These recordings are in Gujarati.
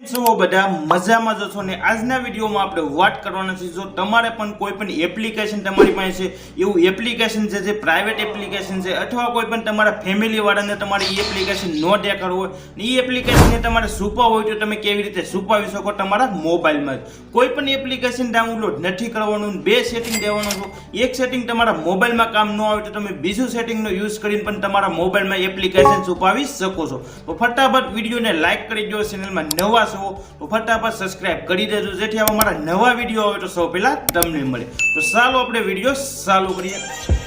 सो बधा मजामां ज छो ने आजना विडियोमां आपणे वात करवाना छे। जो तमारे पण कोई पण एप्लिकेशन तमारी पासे छे एवुं एप्लिकेशन छे जे प्राइवेट एप्लिकेशन छे अथवा कोई पण तमारा फेमिली वाळाने तमारे ई एप्लिकेशन न देखाडवुं होय ने ई एप्लिकेशन ने तमारे छुपावुं होय तो तमे केवी रीते छुपावी शको तमारा मोबाइलमां। कोई पण एप्लिकेशन डाउनलॉड नथी करवानुं, बे सेटिंग देवानो छो। एक सेटिंग तमारा मोबाइलमां काम न आवे तो तमे बीजुं सेटिंगनो यूज करीने पण तमारा मोबाइलमां एप्लिकेशन छुपावी शको छो। तो फटाफट विडियोने लाइक करी दो, चेनलमां नवा तो फटाफट सब्सक्राइब कर देजो जेथी हमारा नवा वीडियो आवे तो सौ पहला तमने मळे। तो चालो आपणे वीडियो चालू करीए।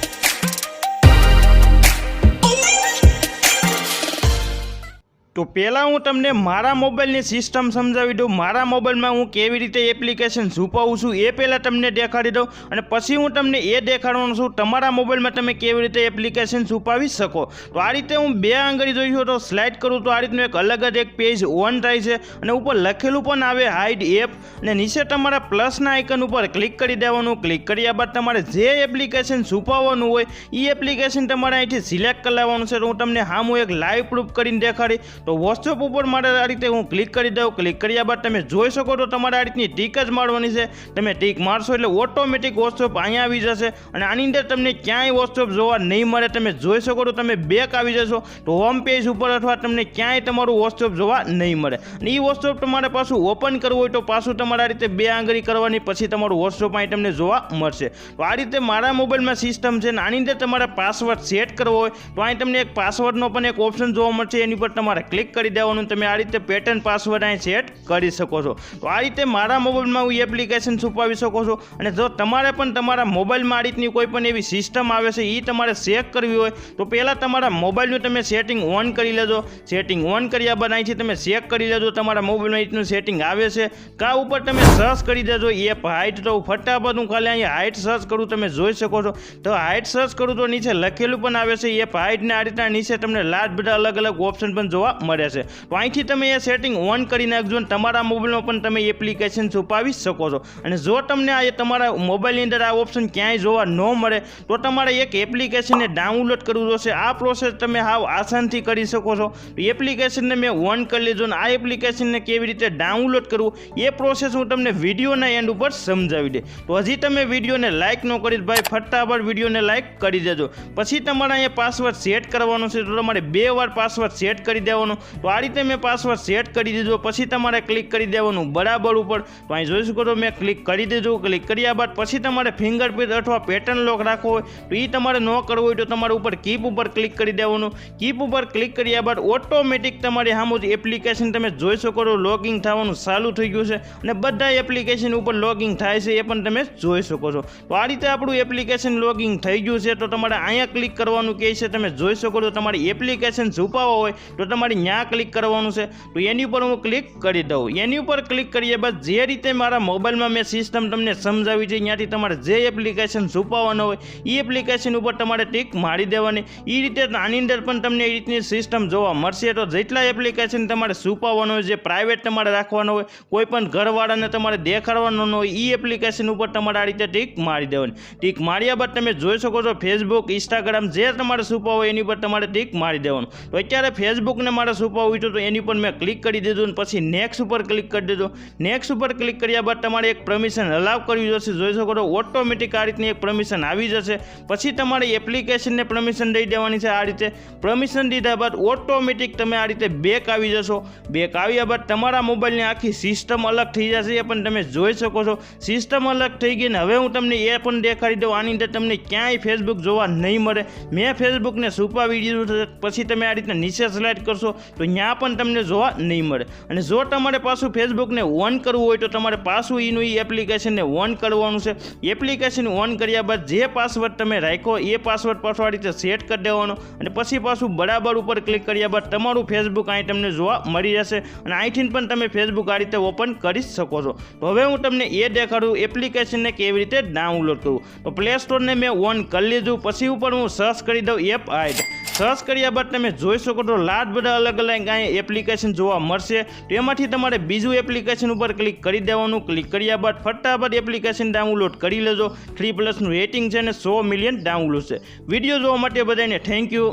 तो पहला हूँ तमने मारा मोबाइल की सिस्टम समझावी दूँ। मारा मोबाइल में हूँ केवी रीते एप्लिकेशन छुपावुं छुं ए पहला तमने देखाड़ी दूँ अने पछी हूँ तमने ए देखाडवानो छुं तमारा मोबाइल में तमे केवी रीते एप्लिकेशन छुपावी शको। तो आ रीते हूँ बे आंगળી जोईशो तो स्लाइड करूँ तो आ रीतनु एक अलग ज एक पेज ऑन थाय छे अने उपर लखेलुं पण आवे हाइड एप अने नीचे तमारा प्लसना आइकन उपर क्लिक करी देवानुं। क्लिक कर्या बाद तमारे जे एप्लिकेशन छुपाववानुं होय ई एप्लिकेशन तमारे અહીંથી સિલેક્ટ કરી લેવાનું છે। તો હું તમને હામું એક લાઈવ પ્રૂફ કરીને દેખાડી। तो वॉट्सएप पर मारे आ रीते हूँ क्लिक कर दूँ। क्लिक कर्या बाद तमे जोई शको तो तमारे आ रीतनी टीक ज मारवानी छे। तमे टीक मारशो एटले ऑटोमेटिक वॉट्सएप अहींया आवी जशे अने आनी अंदर तमने क्यांय वॉट्सएप जोवा नहीं मळे। तमे जोई शको तो तमे बेक आवी जशो तो होम पेज पर अथवा तमने क्यांय तमारुं वॉट्सएप जोवा नहीं मळे। अने ई वॉट्सएप तमारे पाछुं ओपन करवुं होय तो पाछुं तमारे आ रीते बे आंगળી करवानी पछी तमारुं वॉट्सएप અહીં तमने जोवा मळशे। तो आ रीते मारा मोबाइलमां सिस्टम छे। आनी अंदर तमारे पासवर्ड सेट करवो होय तो અહીં तमने एक पासवर्डनो पण एक ऑप्शन जोवा मळशे। एनी पर तमारे क्लिक करी देवानुं। तमे आ रीते पेटर्न पासवर्ड અહીં सेट करी शको छो। तो आ रीते मारा मोबाइलमां हूँ एप्लिकेशन छुपावी शको छो। अने जो तमारे पण तमारा मोबाइलमां आ रीतनी कोई पण एवी सिस्टम आवे छे ई तमारे चेक करवी होय तो पहेला तमारा मोबाइलनुं तमे सेटिंग ऑन करी लेजो। सेटिंग ऑन कर्या बाद અહીંથી તમે ચેક કરી લેજો તમારા મોબાઈલમાં રીતનું સેટિંગ આવે છે કા ઉપર તમે સર્ચ કરી દેજો એપ હાઇટ। તો ફટાફટ હું ખાલી અહીં હાઇટ સર્ચ કરું તમે જોઈ શકો છો। તો હાઇટ સર્ચ કરું તો નીચે લખેલું પણ આવે છે એપ હાઇટ ને આ રીતના નીચે તમને લાટ બધા અલગ અલગ ઓપ્શન પણ જોવા મળે છે। તો અહીંથી તમે એ સેટિંગ ઓન કરી નાખજો અને તમારા મોબાઈલમાં પણ તમે એપ્લિકેશન છુપાવી શકો છો। અને જો તમને આ તમારા મોબાઈલની અંદર આ ઓપ્શન ક્યાંય જોવા ન મળે તો તમારે એક એપ્લિકેશનને ડાઉનલોડ કરવું જોશે। આ પ્રોસેસ તમે હાવ આસાનથી કરી શકો છો। એપ્લિકેશનને મેં ઓન કરી લીધું અને આ એપ્લિકેશનને કેવી રીતે ડાઉનલોડ કરવું એ પ્રોસેસ હું તમને વિડીયોના એન્ડ ઉપર સમજાવી દે। તો હજી તમે વિડીયોને લાઇક ન કરી ભાઈ ફટાફટ વિડીયોને લાઇક કરી દેજો। પછી તમારે અહીંયા પાસવર્ડ સેટ કરવાનો છે તો તમારે 2 વાર પાસવર્ડ સેટ કરી દેવાનો। તો આ રીતે મેં પાસવર્ડ સેટ કરી દીધો। પછી તમારે ક્લિક કરી દેવાનું બરાબર ઉપર। તો અહીં જોઈ શકો છો મેં ક્લિક કરી દીધું। ક્લિક કર્યા બાદ પછી તમારે ફિંગરપ્રિન્ટ અથવા પેટર્ન લોક રાખવો હોય તો એ તમારે ન કરવો હોય તો તમારે ઉપર કીપ ઉપર ક્લિક કરી દેવાનું। કીપ ઉપર ક્લિક કર્યા બાદ ઓટોમેટિક તમારી સામે જ એપ્લિકેશન તમે જોઈ શકો છો લોગિંગ થવાનું ચાલુ થઈ ગયું છે અને બધા એપ્લિકેશન ઉપર લોગિંગ થાય છે એ પણ તમે જોઈ શકો છો। તો આ રીતે આપણું એપ્લિકેશન લોગિંગ થઈ ગયું છે। તો તમારે અહીંયા ક્લિક કરવાનું કહે છે તમે જોઈ શકો છો। તમારી એપ્લિકેશન છુપાવવા હોય તો તમારે ત્યાં ક્લિક કરવાનું છે। તો એની ઉપર હું ક્લિક કરી દઉં। એની ઉપર ક્લિક કર્યા બાદ જે રીતે મારા મોબાઈલમાં મેં સિસ્ટમ તમને સમજાવી છે ત્યાંથી તમારે જે એપ્લિકેશન છુપાવવાનો હોય એ એપ્લિકેશન ઉપર તમારે ટીક મારી દેવાની। એ રીતે આની અંદર પણ તમને એ રીતની સિસ્ટમ જોવા મળશે। તો જેટલા એપ્લિકેશન તમારે છુપાવવાનો હોય જે પ્રાઇવેટ તમારે રાખવાનો હોય કોઈ પણ ઘરવાળાને તમારે દેખાડવાનો ન હોય એ એપ્લિકેશન ઉપર તમારે આ રીતે ટીક મારી દેવાની। ટીક માર્યા બાદ તમે જોઈ શકો છો ફેસબુક ઇન્સ્ટાગ્રામ જે તમારે છુપાવવું હોય એની પર તમારે ટીક મારી દેવાનું। તો અત્યારે ફેસબુકને મારે છુપાવવું હોય તો એની પર મેં ક્લિક કરી દીધું અને પછી નેક્સ્ટ ઉપર ક્લિક કરી દીધું। નેક્સ્ટ ઉપર ક્લિક કર્યા બાદ તમારે એક પરમિશન અલાવ કરવી જશે। જોઈ શકો છો ઓટોમેટિક આ રીતની એક પરમિશન આવી જશે। પછી તમારે એપ્લિકેશનને પરમિશન દઈ દેવાની છે। આ રીતે પરમિશન દીધા બાદ ઓટોમેટિક તમે આ રીતે બેક આવી જશો। બેક આવ્યા બાદ તમારા મોબાઈલની આખી સિસ્ટમ અલગ થઈ જશે એ પણ તમે જોઈ શકો છો। સિસ્ટમ અલગ થઈ ગઈ ને હવે હું તમને એ પણ દેખાડી દઉં। આની અંદર તમને ક્યાંય ફેસબુક જોવા નહીં મળે। મેં ફેસબુકને છુપાવી દીધું છે। પછી તમે આ રીતના નીચે સ્લાઇડ કરશો તો ત્યાં પણ તમને જોવા નહીં મળે। અને જો તમારે પાછું ફેસબુકને ઓન કરવું હોય તો તમારે પાછું એનું એ એપ્લિકેશનને ઓન કરવાનું છે। એપ્લિકેશન ઓન કર્યા બાદ જે પાસવર્ડ તમે રાખ્યો એ પાસવર્ડ પાછો આ રીતે સેટ કરી દેવાનો અને પછી પાછું બરાબર ઉપર ક્લિક કર્યા બાદ તમારું ફેસબુક અહીં તમને જોવા મળી જશે અને અહીંથી પણ તમે ફેસબુક આ રીતે ઓપન કરી શકો છો। તો હવે હું તમને એ દેખાડું એપ્લિકેશનને કેવી રીતે ડાઉનલોડ કરવું। તો પ્લે સ્ટોરને મેં ઓન કરી લીધું। પછી ઉપર હું સર્ચ કરી દઉં એપ હાઇડ। સર્ચ કર્યા બાદ તમે જોઈ શકો છો લાટ બધા અલગ અલગ અહીં એપ્લિકેશન જોવા મળશે। તો એમાંથી તમારે બીજું એપ્લિકેશન ઉપર ક્લિક કરી દેવાનું। ક્લિક કર્યા બાદ ફટાફટ એપ્લિકેશન ડાઉનલોડ કરી લેજો। 3+ રેટિંગ છે અને 100 મિલિયન ડાઉનલોડ છે। વિડીયો જોવા માટે બધાને થેન્ક યુ।